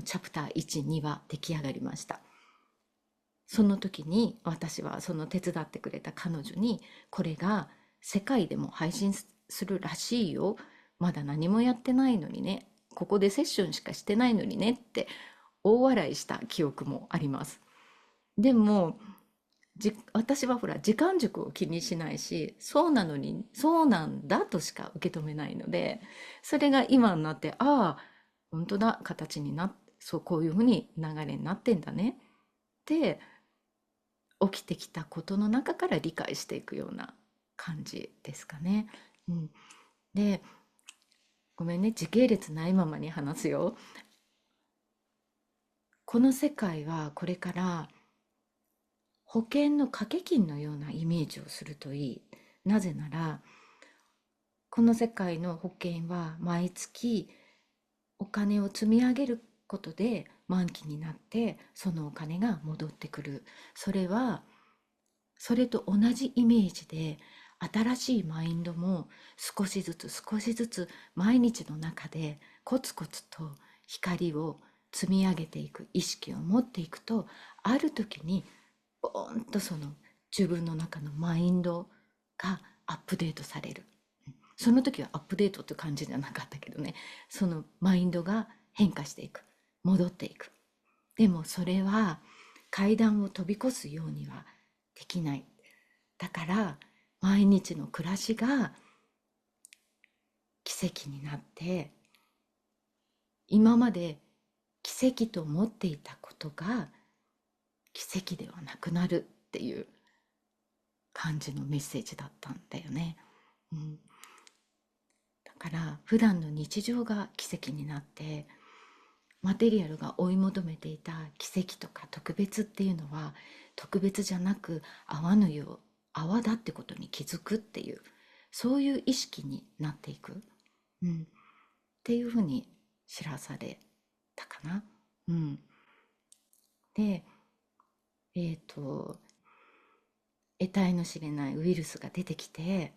チャプター1、2は出来上がりました。その時に私はその手伝ってくれた彼女に、これが世界でも配信するらしいよ。まだ何もやってないのにね。ここでセッションしかしてないのにねって大笑いした記憶もあります。でも私はほら時間軸を気にしないし、そうなのにそうなんだとしか受け止めないので、それが今になって、ああ本当だ、形になって、そう、こういうふうに流れになってんだねって起きてきたことの中から理解していくような感じですかね。うん、で、ごめんね、時系列ないままに話すよ。この世界はこれから保険の掛け金のようなイメージをするといい。なぜなら、この世界の保険は毎月お金を積み上げることで満期になってそのお金が戻ってくる。それはそれと同じイメージで、新しいマインドも少しずつ少しずつ毎日の中でコツコツと光を積み上げていく意識を持っていくと、ある時にボーンとその自分の中のマインドがアップデートされる。その時はアップデートって感じじゃなかったけどね、そのマインドが変化していく、戻っていく。でもそれは階段を飛び越すようにはできない。だから毎日の暮らしが奇跡になって、今まで奇跡と思っていたことが奇跡ではなくなるっていう感じのメッセージだったんだよね。うん、だから普段の日常が奇跡になって、マテリアルが追い求めていた奇跡とか特別っていうのは特別じゃなく、泡のよう泡だってことに気づくっていう、そういう意識になっていく、うん、っていうふうに知らされたかな。うん、で、得体の知れないウイルスが出てきて、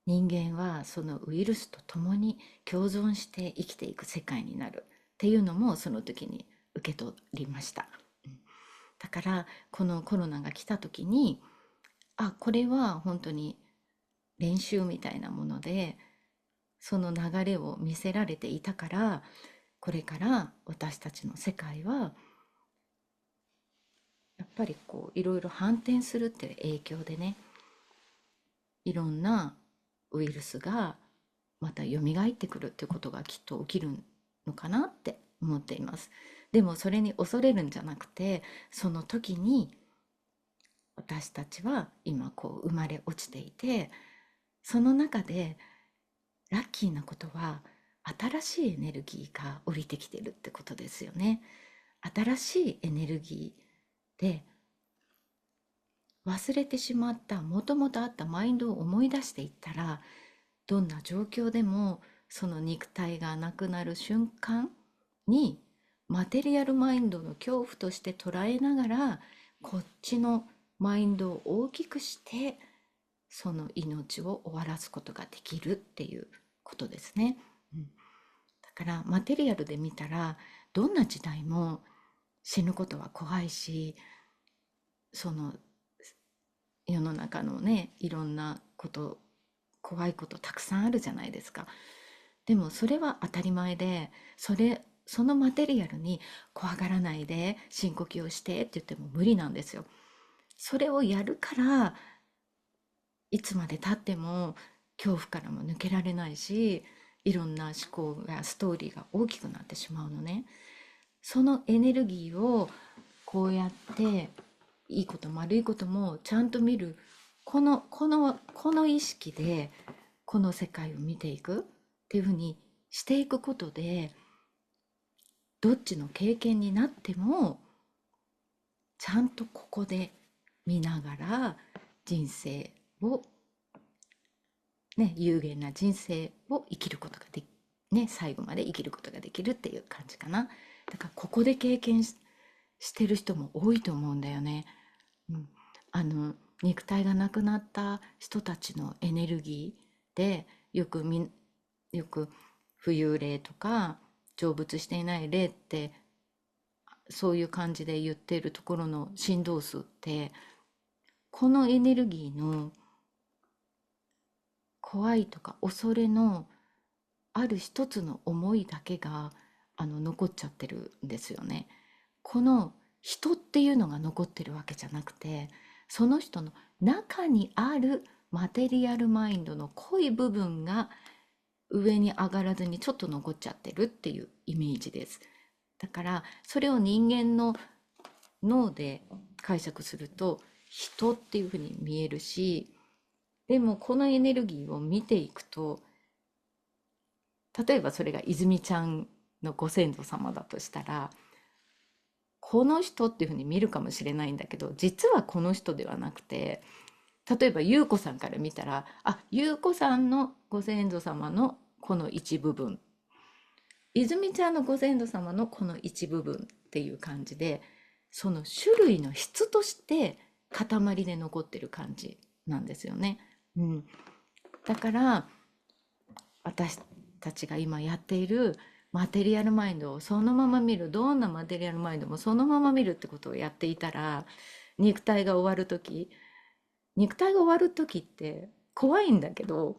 人間はそのウイルスと共に共存して生きていく世界になるっていうのもその時に受け取りました。だからこのコロナが来た時に、あ、これは本当に練習みたいなもので、その流れを見せられていたから、これから私たちの世界はやっぱりこういろいろ反転するっていう影響でね、いろんなウイルスがまた蘇ってくるっていうことがきっと起きるのかなって思っています。でもそれに恐れるんじゃなくて、その時に私たちは今こう生まれ落ちていて、その中でラッキーなことは新しいエネルギーが降りてきてるってことですよね。新しいエネルギーで忘れてしまったもともとあったマインドを思い出していったら、どんな状況でもその肉体がなくなる瞬間にマテリアルマインドの恐怖として捉えながら、こっちのマインドを大きくしてその命を終わらすことができるっていうことですね。うん、だからマテリアルで見たらどんな時代も死ぬことは怖いし、その世の中のね、いろんなこと、怖いことたくさんあるじゃないですか。でもそれは当たり前で、そのマテリアルに怖がらないで深呼吸をしてって言っても無理なんですよ。それをやるから、いつまで経っても恐怖からも抜けられないし、いろんな思考やストーリーが大きくなってしまうのね。そのエネルギーをこうやっていいことも悪いこともちゃんと見る、この意識でこの世界を見ていくっていうふうにしていくことで、どっちの経験になってもちゃんとここで見ながら人生をね、有限な人生を生きることができ、ね、最後まで生きることができるっていう感じかな。だからここで経験してる人も多いと思うんだよね。うん、あの肉体がなくなった人たちのエネルギーで、よく浮遊霊とか成仏していない霊って、そういう感じで言っているところの振動数って、このエネルギーの怖いとか恐れのある一つの思いだけが残っちゃってるんですよね。この人っていうのが残ってるわけじゃなくて、その人の中にあるマテリアルマインドの濃い部分が上に上がらずにちょっと残っちゃってるっていうイメージです。だからそれを人間の脳で解釈すると人っていうふうに見えるし、でもこのエネルギーを見ていくと、例えばそれが泉ちゃんのご先祖様だとしたら、この人っていうふうに見るかもしれないんだけど、実はこの人ではなくて、例えば優子さんから見たら、あ、優子さんのご先祖様のこの一部分、泉ちゃんのご先祖様のこの一部分っていう感じで、その種類の質として塊で残ってる感じなんですよね。うん、だから私たちが今やっているマテリアルマインドをそのまま見る、どんなマテリアルマインドもそのまま見るってことをやっていたら、肉体が終わる時、肉体が終わる時って怖いんだけど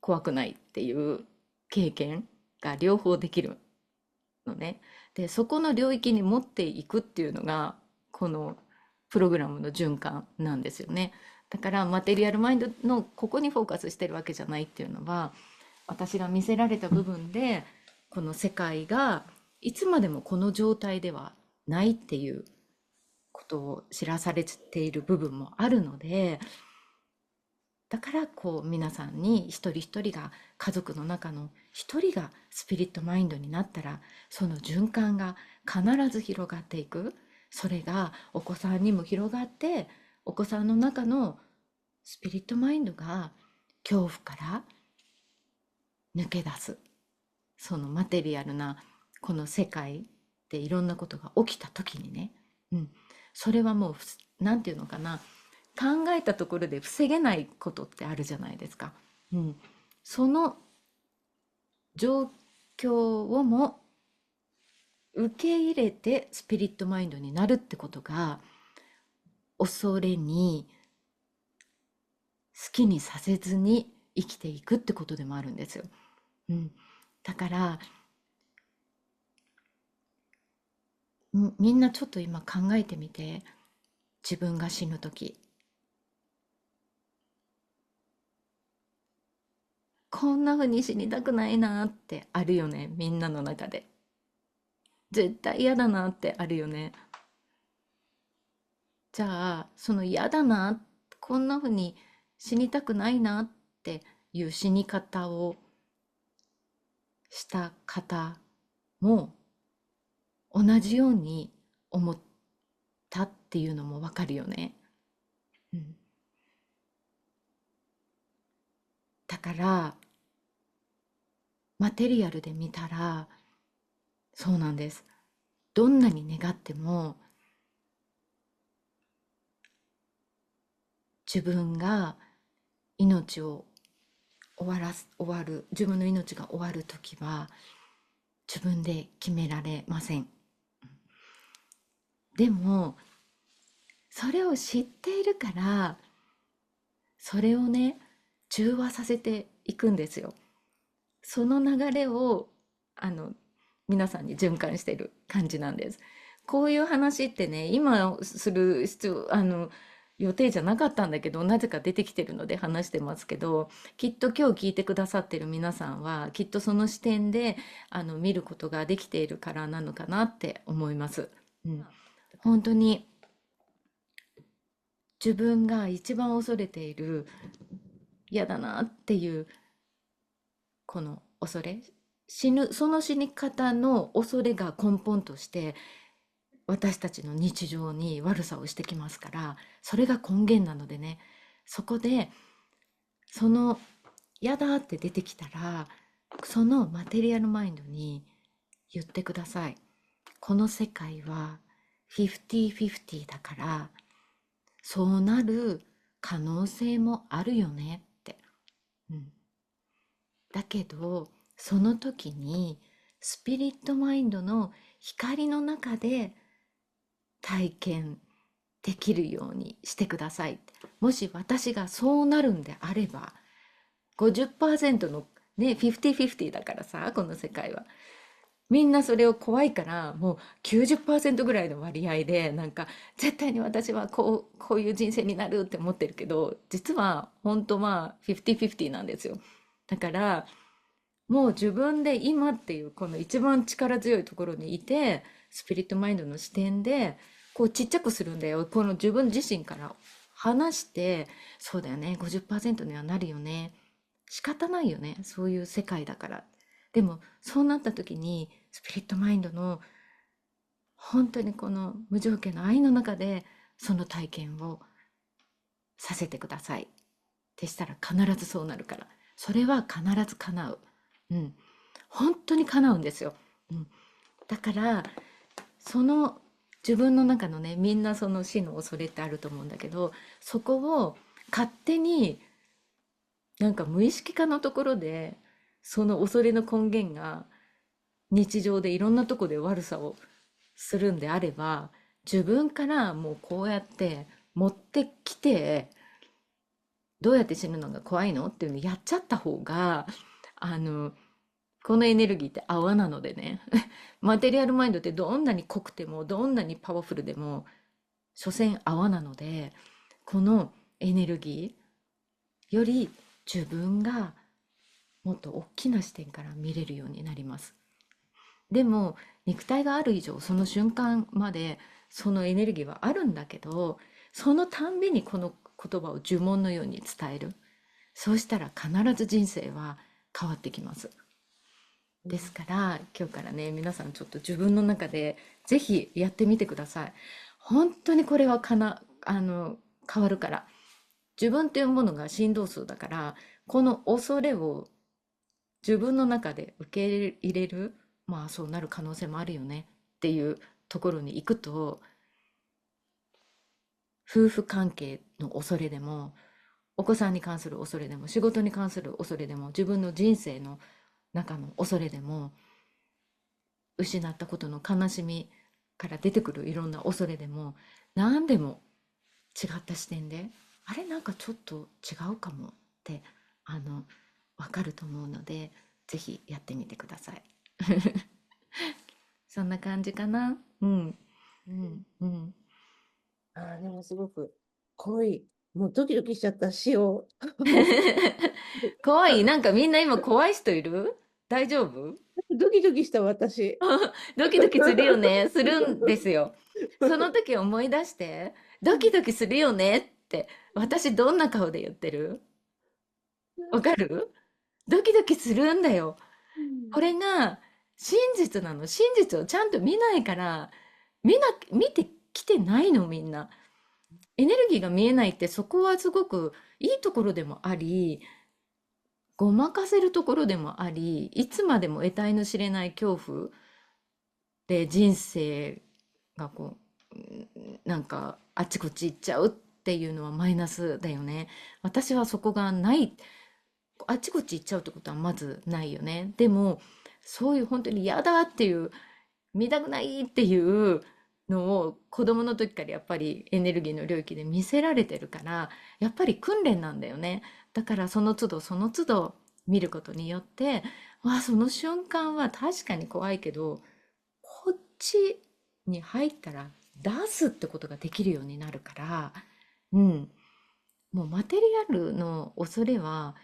怖くないっていう経験が両方できるのね。で、そこの領域に持っていくっていうのがこのプログラムの循環なんですよね。だからマテリアルマインドのここにフォーカスしてるわけじゃないっていうのは、私が見せられた部分でこの世界がいつまでもこの状態ではないっていうことを知らされている部分もあるので、だからこう皆さんに一人一人が、家族の中の一人がスピリットマインドになったら、その循環が必ず広がっていく。それがお子さんにも広がって、お子さんの中のスピリットマインドが恐怖から抜け出す。そのマテリアルなこの世界でいろんなことが起きた時にね、うん、それはもうなんていうのかな、考えたところで防げないことってあるじゃないですか。うん、その状況をも受け入れてスピリットマインドになるってことが、恐れに好きにさせずに生きていくってことでもあるんですよ。うん、だからみんなちょっと今考えてみて。自分が死ぬ時、こんな風に死にたくないなってあるよね、みんなの中で。絶対嫌だなってあるよね。じゃあその嫌だな、こんな風に死にたくないなっていう死に方をした方も同じように思ったっていうのもわかるよね。うん、だからマテリアルで見たらそうなんです。どんなに願っても自分が命を終わる、自分の命が終わる時は自分で決められません。でもそれを知っているから、それをね、中和させていくんですよ。その流れをあの皆さんに循環してる感じなんです。こういう話ってね、今する必要予定じゃなかったんだけど、なぜか出てきてるので話してますけど、きっと今日聞いてくださってる皆さんはきっとその視点で見ることができているからなのかなって思います。うん、本当に自分が一番恐れている、嫌だなっていうこの恐れ、その死に方の恐れが根本として私たちの日常に悪さをしてきますから、それが根源なのでね、そこでその嫌だって出てきたら、そのマテリアルマインドに言ってください。この世界は50-50だから、そうなる可能性もあるよねって。うん、だけどその時にスピリットマインドの光の中で体験できるようにしてください。もし私がそうなるんであれば、50%のね、50-50だからさ、この世界は。みんなそれを怖いからもう90%ぐらいの割合でなんか絶対に私はこういう人生になるって思ってるけど、実は本当まあ50-50なんですよ。だからもう自分で今っていうこの一番力強いところにいて、スピリットマインドの視点でこうちっちゃくするんだよ。この自分自身から話して、そうだよね、50%にはなるよね。仕方ないよね。そういう世界だから。でもそうなった時にスピリットマインドの本当にこの無条件の愛の中でその体験をさせてください。ってしたら必ずそうなるから。それは必ず叶う。うん。本当に叶うんですよ。うん。だから、その自分の中のね、みんなその死の恐れってあると思うんだけど、そこを勝手になんか無意識化のところで、その恐れの根源が日常でいろんなとこで悪さをするんであれば、自分からもうこうやって持ってきて、どうやって死ぬのが怖いのっていうのやっちゃった方が、あの、このエネルギーって泡なのでね、マテリアルマインドってどんなに濃くても、どんなにパワフルでも、所詮泡なので、このエネルギーより自分がもっと大きな視点から見れるようになります。でも、肉体がある以上、その瞬間までそのエネルギーはあるんだけど、そのたんびにこの言葉を呪文のように伝える。そうしたら必ず人生は変わってきます。ですから今日からね、皆さんちょっと自分の中でぜひやってみてください。本当にこれは変わるから。自分というものが振動数だから、この恐れを自分の中で受け入れる、まあそうなる可能性もあるよねっていうところに行くと、夫婦関係の恐れでも、お子さんに関する恐れでも、仕事に関する恐れでも、自分の人生の中の恐れでも、失ったことの悲しみから出てくるいろんな恐れでも、何でも違った視点で、あれなんかちょっと違うかもってあの分かると思うので、ぜひやってみてください。そんな感じかな。うんうんうん。ああ、でもすごく濃い。もうドキドキしちゃった死を。も怖い、なんかみんな今怖い人いる？大丈夫？うドキドキした私。ドキドキするよね。するんですよ。その時思い出して、ドキドキするよねって、私どんな顔で言ってる？わかる？ドキドキするんだよ。これが真実なの。真実をちゃんと見ないから、見てきてないの、みんな。エネルギーが見えないってそこはすごくいいところでもあり、ごまかせるところでもあり、いつまでも得体の知れない恐怖で人生がなんかあっちこっち行っちゃうっていうのはマイナスだよね。私はそこがない、あっちこっち行っちゃうってことはまずないよね。でも、そういう本当に嫌だっていう、見たくないっていうのを子供の時からやっぱりエネルギーの領域で見せられてるから、やっぱり訓練なんだよね。だからその都度その都度見ることによって、わあ、その瞬間は確かに怖いけど、こっちに入ったら出すってことができるようになるから、うん。もうマテリアルの恐れは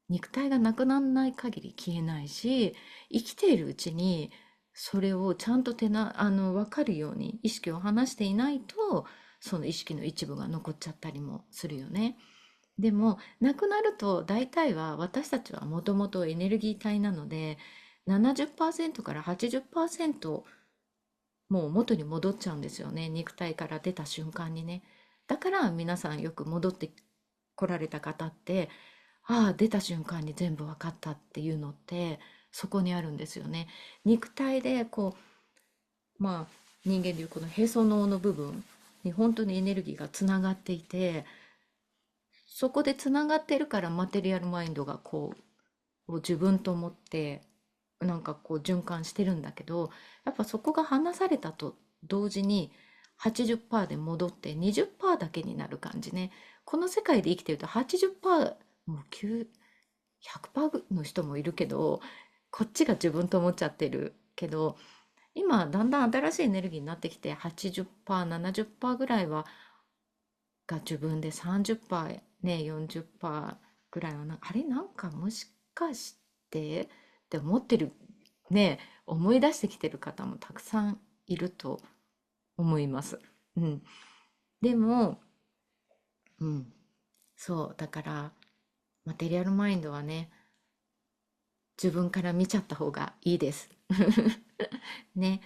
肉体がなくならない限り消えないし、生きているうちにそれをちゃんと分かるように意識を離していないと、その意識の一部が残っちゃったりもするよね。でも、なくなると大体は私たちはもともとエネルギー体なので、70%から80%もう元に戻っちゃうんですよね。肉体から出た瞬間にね。だから皆さんよく戻って来られた方って、ああ、出た瞬間に全部分かったっていうのって、そこにあるんですよね。肉体でまあ、人間でいうこのへその緒の部分に本当にエネルギーがつながっていて、そこでつながってるからマテリアルマインドが自分と思ってなんか循環してるんだけど、やっぱそこが離されたと同時に80%で戻って20%だけになる感じね。この世界で生きてると80%、もう9、100%の人もいるけど、こっちが自分と思っちゃってるけど、今だんだん新しいエネルギーになってきて80%、70%ぐらいはが自分で30%ね、40%ぐらいはあれなんかもしかしてって思ってるね、思い出してきてる方もたくさんいると思います。うん。でも、うん、そうだからマテリアルマインドはね、自分から見ちゃった方がいいです。ね。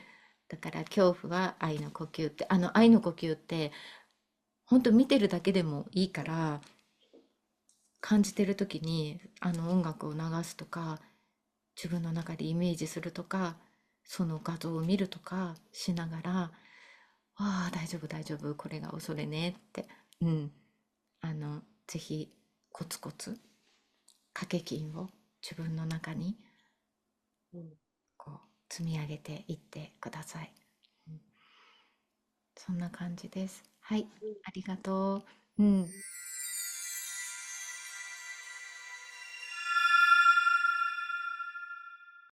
だから恐怖は愛の呼吸って、愛の呼吸って本当見てるだけでもいいから、感じてる時に音楽を流すとか、自分の中でイメージするとか、その画像を見るとかしながら、ああ大丈夫大丈夫、これが恐れねって、うん、ぜひコツコツ掛け金を自分の中にうん、こう積み上げていってください。うん、そんな感じです。はい、うん、ありがとう。うん。